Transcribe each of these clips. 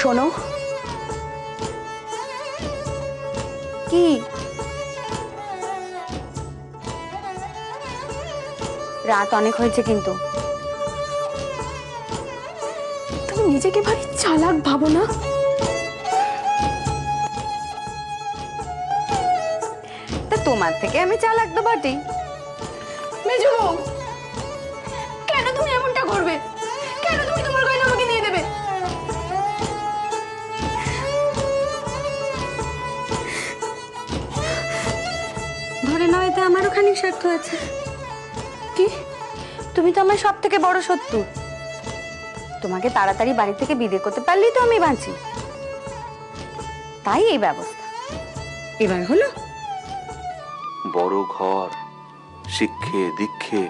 শোনো, কি রাত অনেক হয়েছে কিন্তু তুমি নিজেকে ভারী চালাক ভাবো না? তা তোমার থেকে আমি চালাক তো বটেই। মেজো বউ, কেন তুমি এমনটা করবে? কেন তুমি তোমার গয়না আমাকে নিয়ে দেবে? ধরে নাও এতে আমারও খানিক স্বার্থ আছে। কি? তুমি তো আমার সব থেকে বড় শত্রু। তোমাকে তাড়াতাড়ি বাড়ি থেকে বিদায় করতে পারলেই তো আমি বাঁচি, তাই এই ব্যবস্থা। এবার হলো বড় ঘর, শিক্ষে দীক্ষে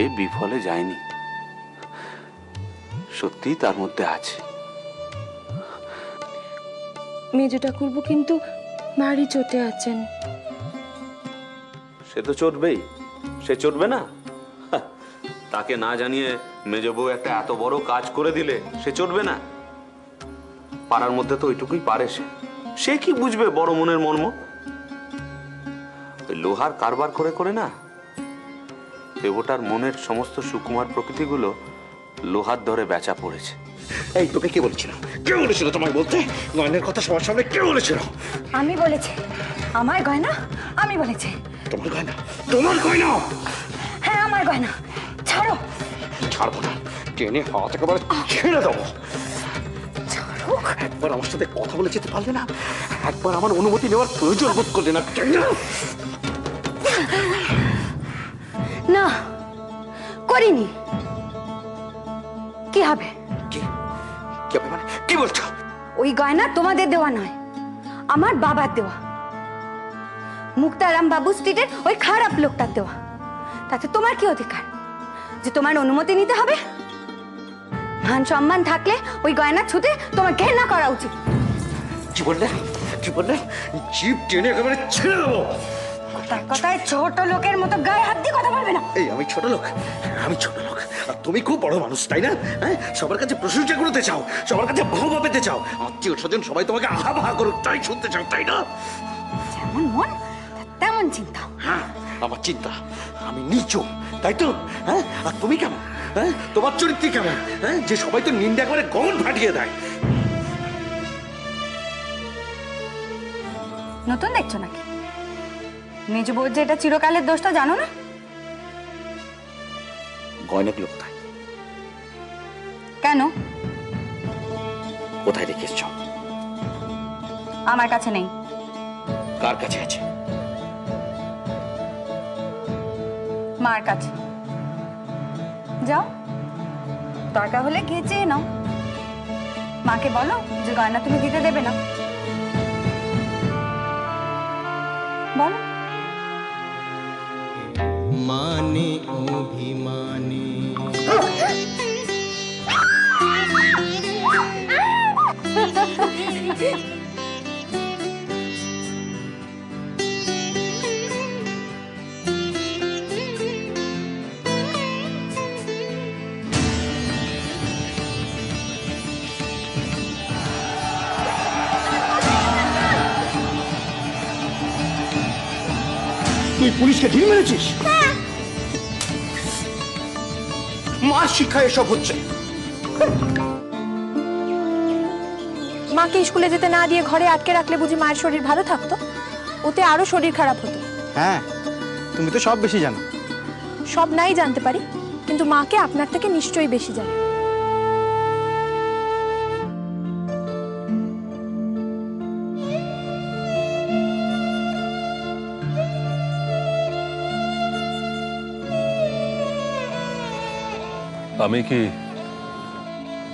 এ বিফলে যায়নি, সত্যি তার মধ্যে আছে। মেজো ঠাকুরপো কিন্তু ভারী চটে আছেন। সে তো চটবেই, সে চটবে না? তাকে না জানিয়ে মেজ বউ একটা এত বড় কাজ করে দিলে সে চটবে না? পাড়ার মধ্যে তো ওইটুকুই পারে সে, সে কি বুঝবে বড় মনের মর্ম? ওই লোহার কারবার করে করে না দেবতার মনের সমস্ত সুকুমার প্রকৃতিগুলো লোহার ধরে বেচা পড়েছে। এই তোকে কে বলেছিল? কে বলেছিল তোমায় বলতে গয়নার কথা সবার সামনে? কে বলেছিল? আমি বলেছি, আমার গয়না আমি বলেছি। তোমার গয়না? তোমার গয়না? হ্যাঁ আমার গয়না। ছাড়ো। ছাড়বো না, টেনে হাত একেবারে ছেড়ে দেবো। ছাড়ো। একবার আমার সাথে কথা বলে যেতে পারলে না? একবার আমার অনুমতি নেওয়ার প্রয়োজন বোধ করলে না? না করিনি। কি হবে? কি কি হবে মানে? কি বলছো? ওই গয়না তোমাদের দেওয়া নয়, আমার বাবার দেওয়া, মুক্তারাম বাবু স্ট্রিটের ওই খারাপ লোকটার দেওয়া। তাতে তোমার কি অধিকার যে তোমার অনুমতি নিতে হবে? মান সম্মান থাকলে ওই গয়না ছুতে তোমার ঘেন্না করা উচিত। কি বললে? কি বললে? জিভ টেনে একেবারে ছেড়ে দেবো। তার কথায় ছোট লোকের মতো গায়ে হাত দিয়ে কথা বলবে না। এই আমি ছোট লোক? আমি ছোট লোক আর তুমি খুব বড় মানুষ, তাই না? হ্যাঁ, সবার কাছে প্রশংসা করতে চাও, সবার কাছে বাহবা পেতে চাও, আত্মীয় স্বজন সবাই তোমাকে আহা বাহা করুক তাই শুনতে চাও, তাই না? যেমন মন তেমন চিন্তা। হ্যাঁ, আমার চিন্তা। আমি নিচু, তাই তো? হ্যাঁ, আর তুমি কেমন? হ্যাঁ, তোমার চরিত্র কেমন? হ্যাঁ, যে সবাই তো নিন্দা করে গমন ফাটিয়ে দেয়। নতুন দেখছো নাকি? মেজ বউর যে এটা চিরকালের দোষটা জানো না? গয়নাগুলো কোথায়? কেন? কোথায় রেখে এসছো? আমার কাছে নেই। কার কাছে আছে? মার কাছে। যাও, দরকার হলে গিয়ে চেয়ে নাও। মাকে বলো যে গয়না তুমি দিতে দেবে না। বলো। মানে অভিমানে তুই পুলিশকে ঢিল মেরেছিস? মার শিক্ষায় এসব হচ্ছে। মাকে স্কুলে যেতে না দিয়ে ঘরে আটকে রাখলে বুঝি মায়ের শরীর ভালো থাকতো? ওতে আরো শরীর খারাপ হতো। হ্যাঁ, তুমি তো সব বেশি জানো। সব নাই জানতে পারি, কিন্তু মাকে আপনার থেকে নিশ্চয়ই বেশি জানি। আমি কি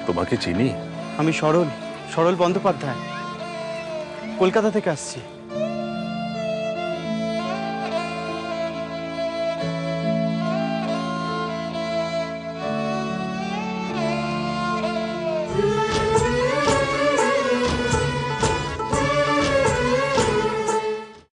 তোমাকে চিনি? আমি সরল বন্দ্যোপাধ্যায়, কলকাতা থেকে আসছি।